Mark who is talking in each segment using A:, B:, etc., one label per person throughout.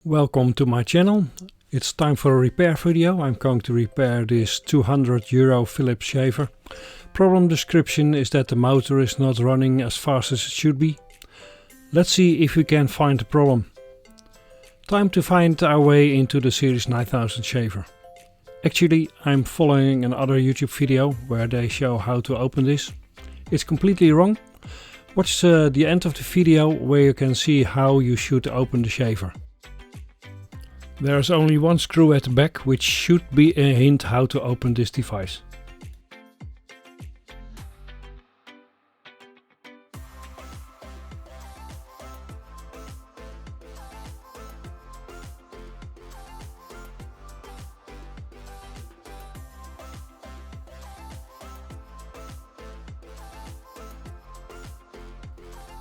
A: Welcome to my channel. It's time for a repair video. I'm going to repair this €200 Philips shaver. Problem description is that the motor is not running as fast as it should be. Let's see if we can find the problem. Time to find our way into the Series 9000 shaver. Actually, I'm following another YouTube video where they show how to open this. It's completely wrong. Watch the end of the video where you can see how you should open the shaver. There's only one screw at the back, which should be a hint how to open this device.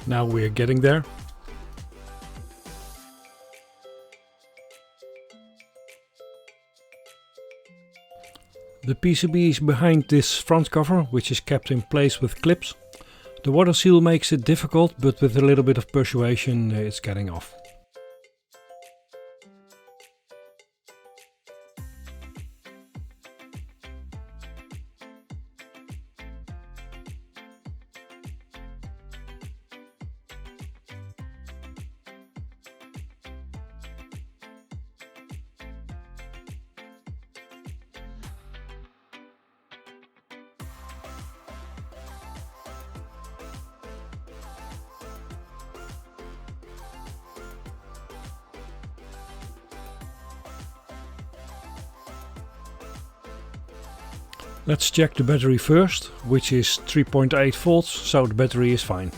A: Now we're getting there. The PCB is behind this front cover, which is kept in place with clips. The water seal makes it difficult, but with a little bit of persuasion it's getting off. Let's check the battery first, which is 3.8 volts, so the battery is fine.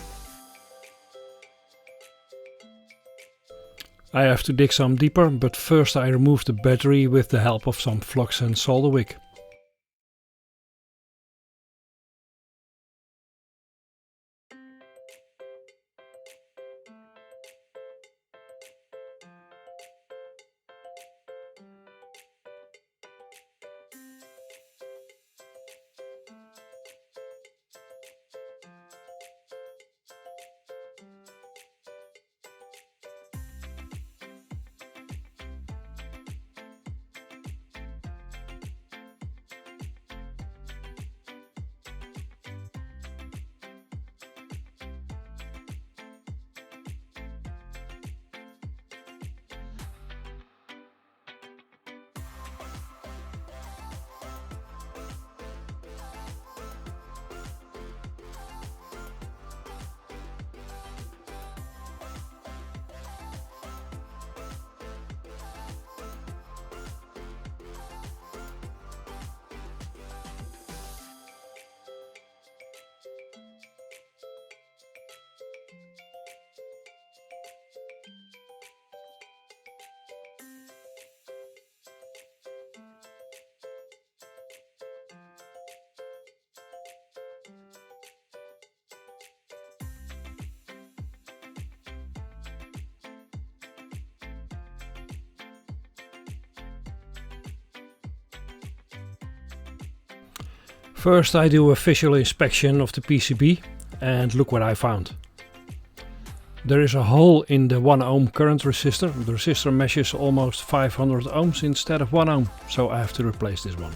A: I have to dig some deeper, but first I remove the battery with the help of some flux and solder wick. First I do a visual inspection of the PCB and look what I found. There is a hole in the 1 ohm current resistor. The resistor measures almost 500 ohms instead of 1 ohm, so I have to replace this one.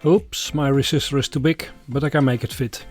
A: Oops, my resistor is too big, but I can make it fit.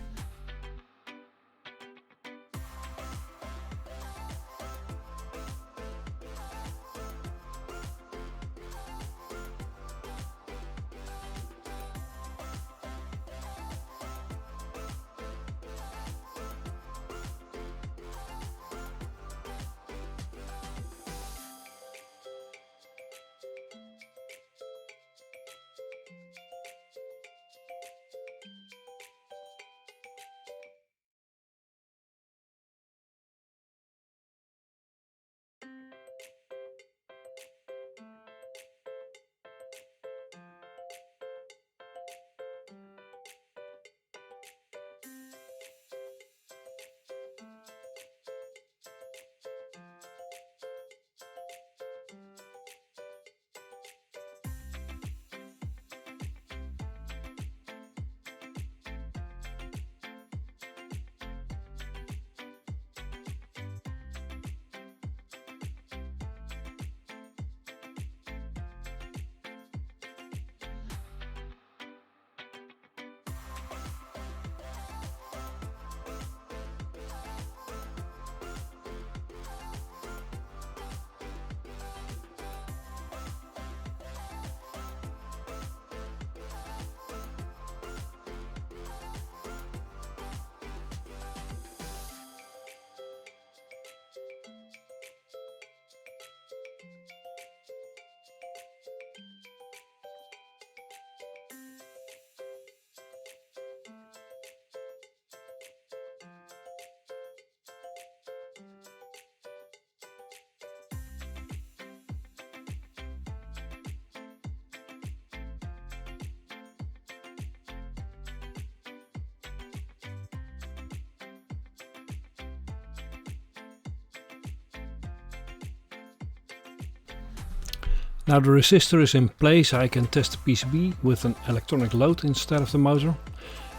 A: Now the resistor is in place, I can test the PCB with an electronic load instead of the motor,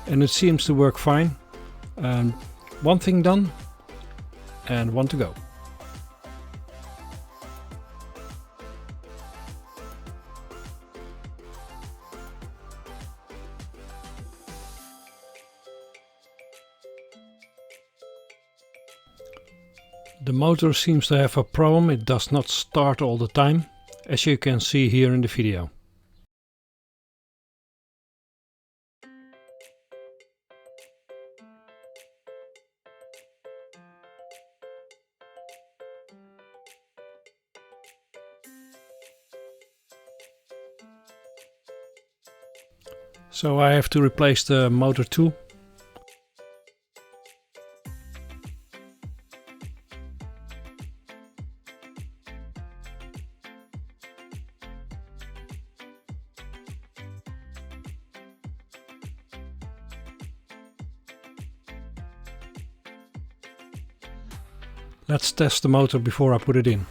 A: and it seems to work fine. One thing done and one to go. The motor seems to have a problem, it does not start all the time, as you can see here in the video. So I have to replace the motor too. Let's test the motor before I put it in.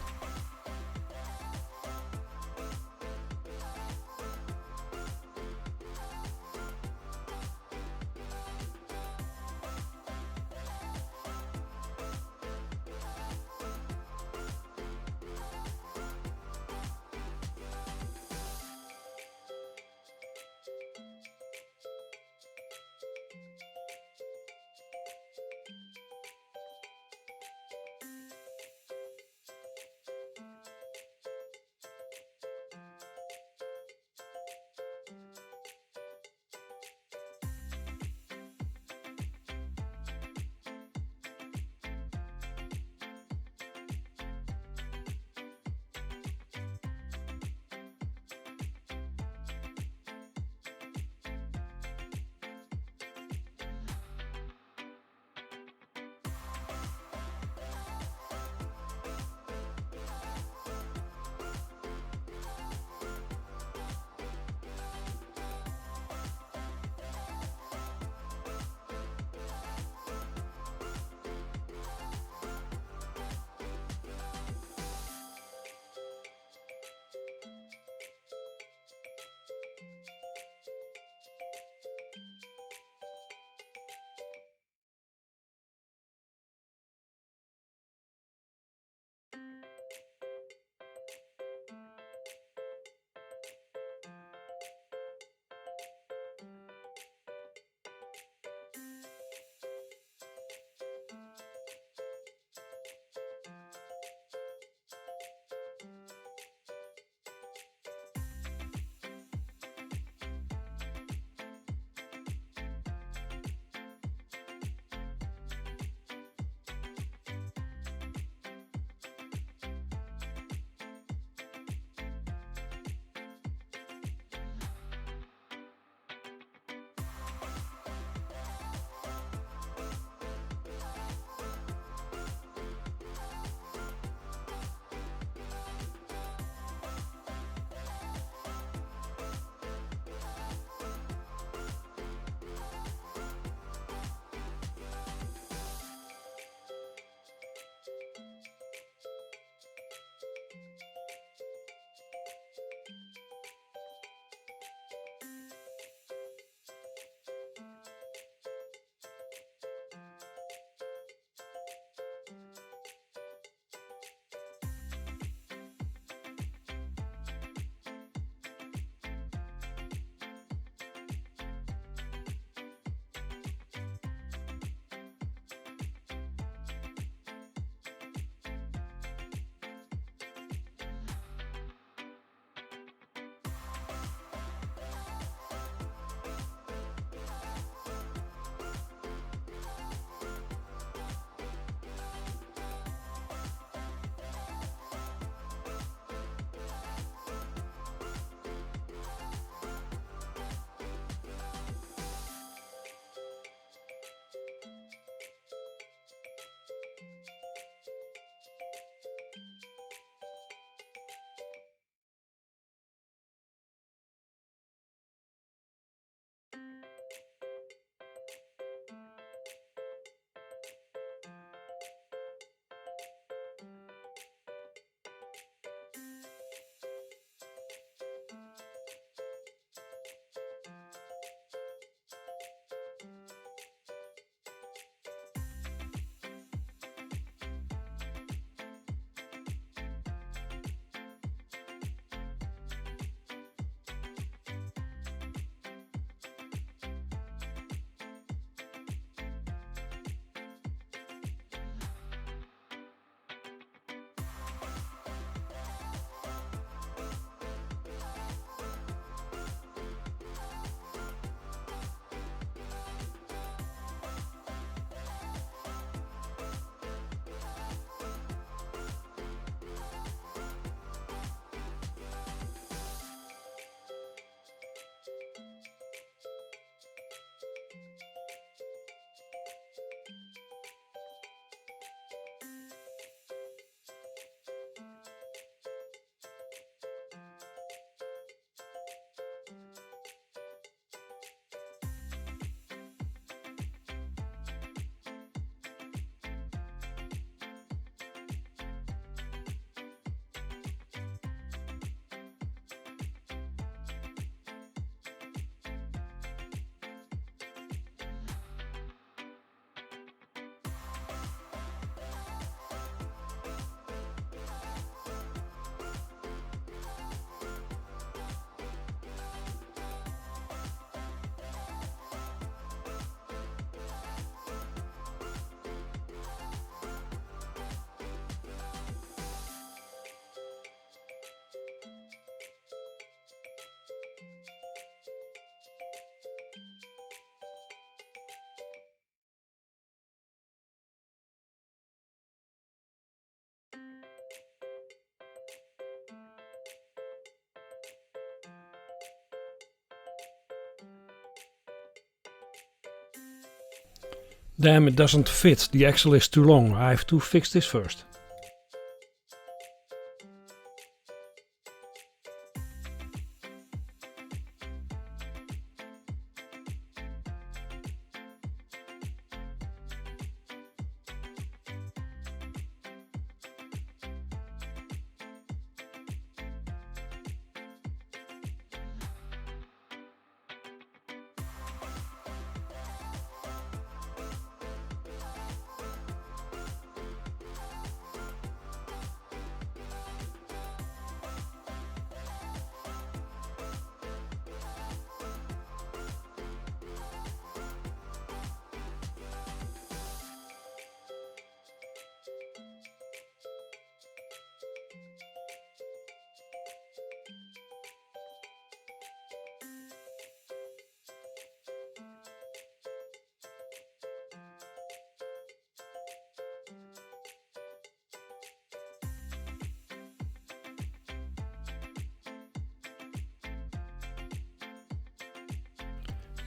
A: Damn, it doesn't fit. The axle is too long. I have to fix this first.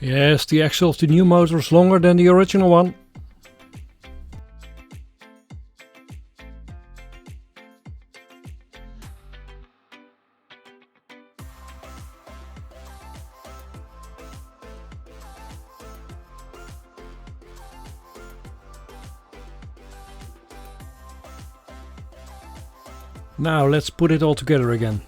A: Yes, the axle of the new motor is longer than the original one. Now let's put it all together again.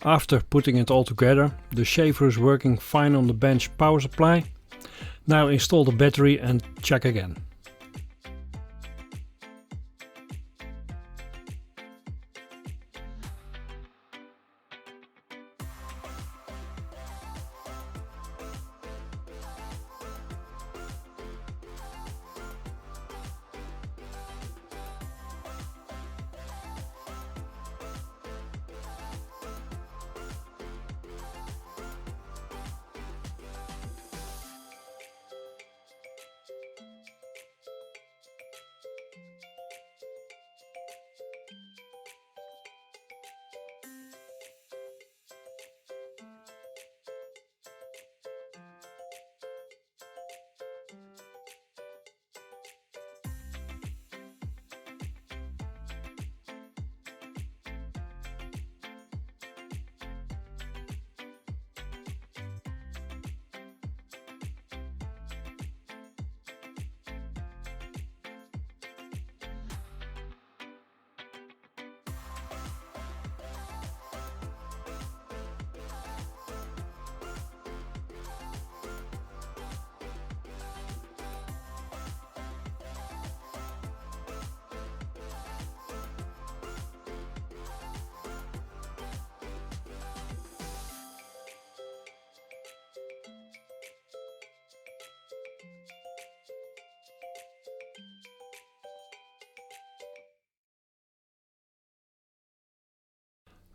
A: After putting it all together, the shaver is working fine on the bench power supply. Now install the battery and check again.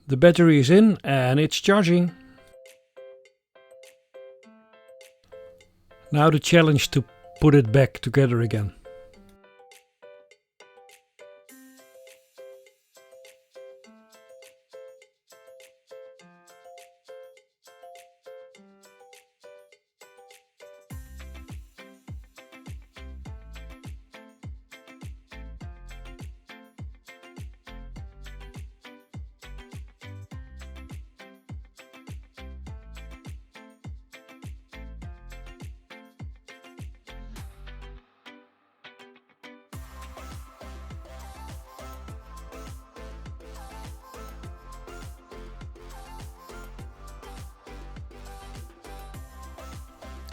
A: The battery is in and it's charging. Now the challenge to put it back together again.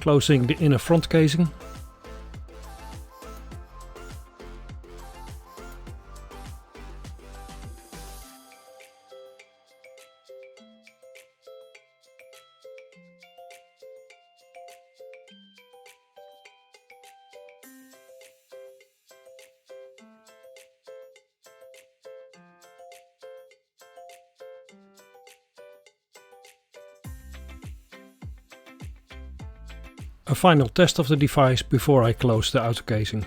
A: Closing the inner front casing. A final test of the device before I close the outer casing.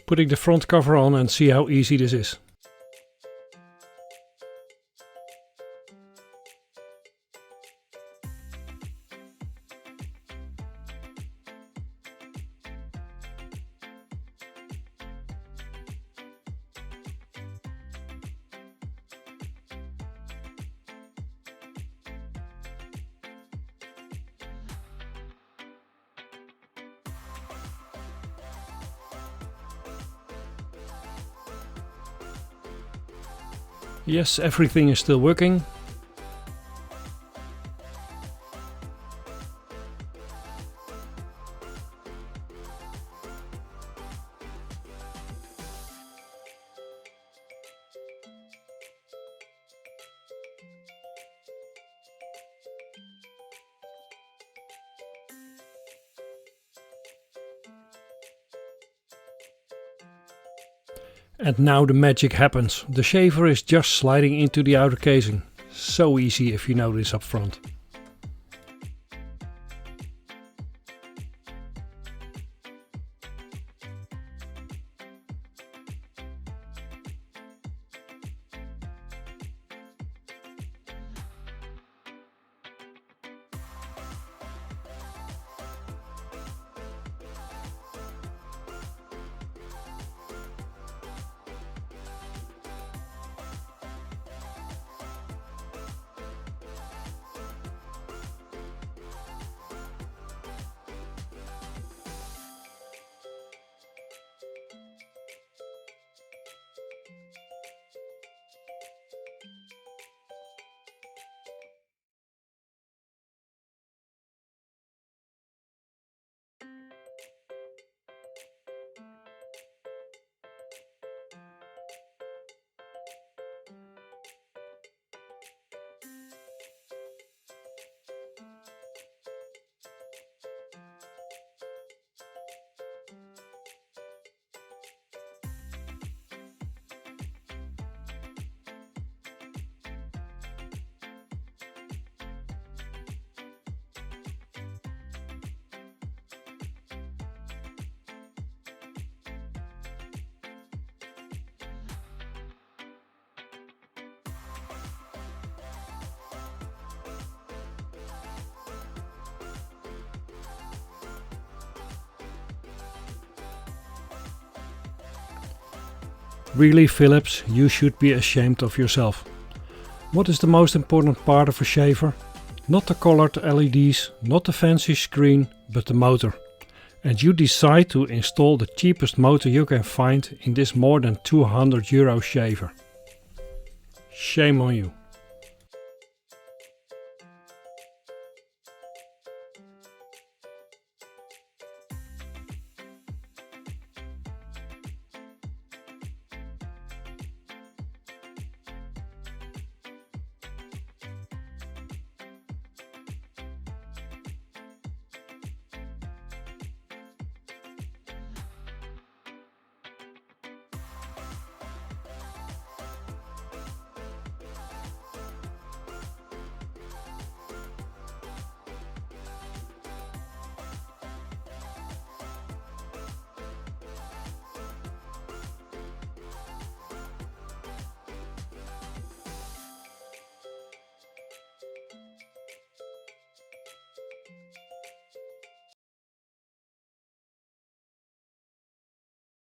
A: Putting the front cover on and see how easy this is. Yes, everything is still working. And now the magic happens. The shaver is just sliding into the outer casing. So easy if you know this up front. Really, Philips, you should be ashamed of yourself. What is the most important part of a shaver? Not the colored LEDs, not the fancy screen, but the motor. And you decide to install the cheapest motor you can find in this more than €200 shaver. Shame on you.